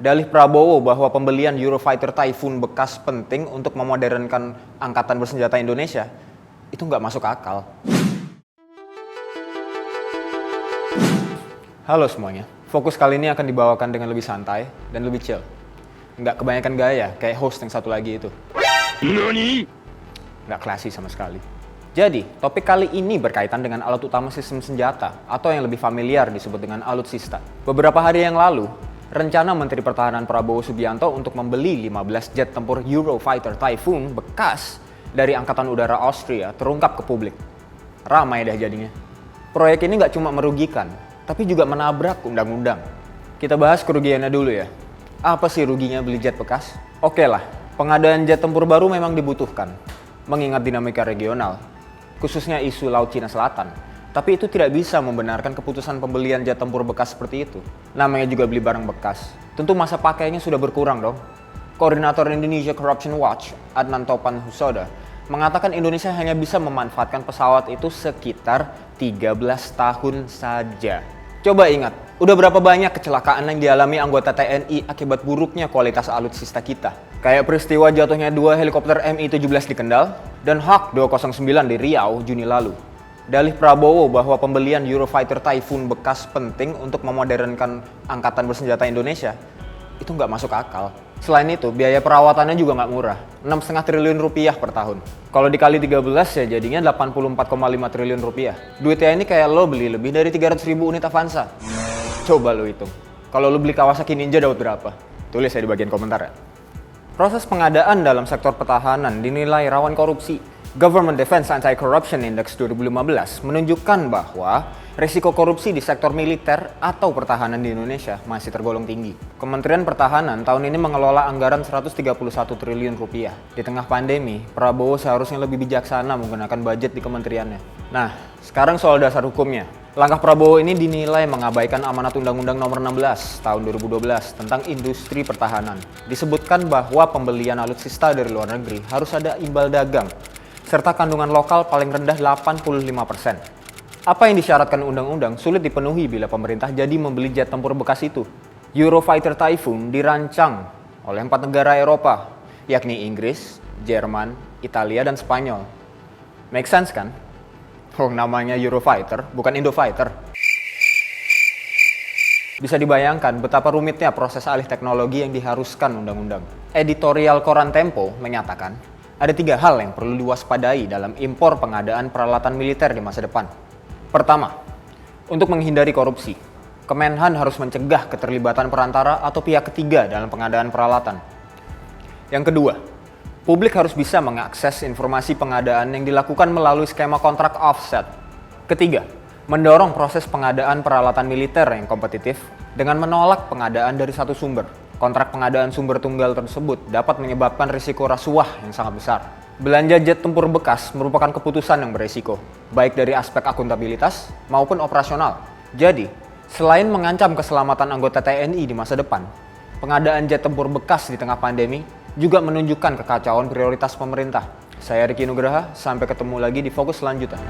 Dalih Prabowo bahwa pembelian Eurofighter Typhoon bekas penting untuk memodernkan angkatan bersenjata Indonesia, itu nggak masuk akal. Halo semuanya, fokus kali ini akan dibawakan dengan lebih santai dan lebih chill. Nggak kebanyakan gaya, kayak host yang satu lagi itu. NANI? Nggak klasi sama sekali. Jadi, topik kali ini berkaitan dengan alat utama sistem senjata, atau yang lebih familiar disebut dengan alutsista. Beberapa hari yang lalu, rencana Menteri Pertahanan Prabowo Subianto untuk membeli 15 jet tempur Eurofighter Typhoon bekas dari Angkatan Udara Austria terungkap ke publik. Ramai dah jadinya. Proyek ini nggak cuma merugikan, tapi juga menabrak undang-undang. Kita bahas kerugiannya dulu ya. Apa sih ruginya beli jet bekas? Oke lah, pengadaan jet tempur baru memang dibutuhkan, mengingat dinamika regional, khususnya isu Laut Cina Selatan. Tapi itu tidak bisa membenarkan keputusan pembelian jet tempur bekas seperti itu. Namanya juga beli barang bekas. Tentu masa pakainya sudah berkurang dong. Koordinator Indonesia Corruption Watch, Adnan Topan Husoda, mengatakan Indonesia hanya bisa memanfaatkan pesawat itu sekitar 13 tahun saja. Coba ingat, udah berapa banyak kecelakaan yang dialami anggota TNI akibat buruknya kualitas alutsista kita. Kayak peristiwa jatuhnya 2 helikopter Mi-17 di Kendal dan Hawk 209 di Riau Juni lalu. Dalih Prabowo bahwa pembelian Eurofighter Typhoon bekas penting untuk memodernkan angkatan bersenjata Indonesia, itu nggak masuk akal. Selain itu, biaya perawatannya juga nggak murah, 6,5 triliun rupiah per tahun. Kalau dikali 13 ya jadinya 84,5 triliun rupiah. Duitnya ini kayak lo beli lebih dari 300.000 unit Avanza. Coba lo hitung, kalau lo beli Kawasaki Ninja dapat berapa? Tulis ya di bagian komentar ya. Proses pengadaan dalam sektor pertahanan dinilai rawan korupsi. Government Defense Anti-Corruption Index 2015 menunjukkan bahwa risiko korupsi di sektor militer atau pertahanan di Indonesia masih tergolong tinggi. Kementerian Pertahanan tahun ini mengelola anggaran 131 triliun rupiah. Di tengah pandemi, Prabowo seharusnya lebih bijaksana menggunakan budget di kementeriannya. Nah, sekarang soal dasar hukumnya. Langkah Prabowo ini dinilai mengabaikan amanat Undang-Undang Nomor 16 Tahun 2012 tentang industri pertahanan. Disebutkan bahwa pembelian alutsista dari luar negeri harus ada imbal dagang, serta kandungan lokal paling rendah 85%. Apa yang disyaratkan undang-undang sulit dipenuhi bila pemerintah jadi membeli jet tempur bekas itu. Eurofighter Typhoon dirancang oleh 4 negara Eropa, yakni Inggris, Jerman, Italia, dan Spanyol. Make sense kan? Oh, namanya Eurofighter, bukan Indofighter. Bisa dibayangkan betapa rumitnya proses alih teknologi yang diharuskan undang-undang. Editorial koran Tempo menyatakan, ada 3 hal yang perlu diwaspadai dalam impor pengadaan peralatan militer di masa depan. Pertama, untuk menghindari korupsi, Kemenhan harus mencegah keterlibatan perantara atau pihak ketiga dalam pengadaan peralatan. Yang kedua, publik harus bisa mengakses informasi pengadaan yang dilakukan melalui skema kontrak offset. Ketiga, mendorong proses pengadaan peralatan militer yang kompetitif dengan menolak pengadaan dari satu sumber. Kontrak pengadaan sumber tunggal tersebut dapat menyebabkan risiko rasuah yang sangat besar. Belanja jet tempur bekas merupakan keputusan yang beresiko, baik dari aspek akuntabilitas maupun operasional. Jadi, selain mengancam keselamatan anggota TNI di masa depan, pengadaan jet tempur bekas di tengah pandemi juga menunjukkan kekacauan prioritas pemerintah. Saya Ricky Nugraha, sampai ketemu lagi di Fokus selanjutnya.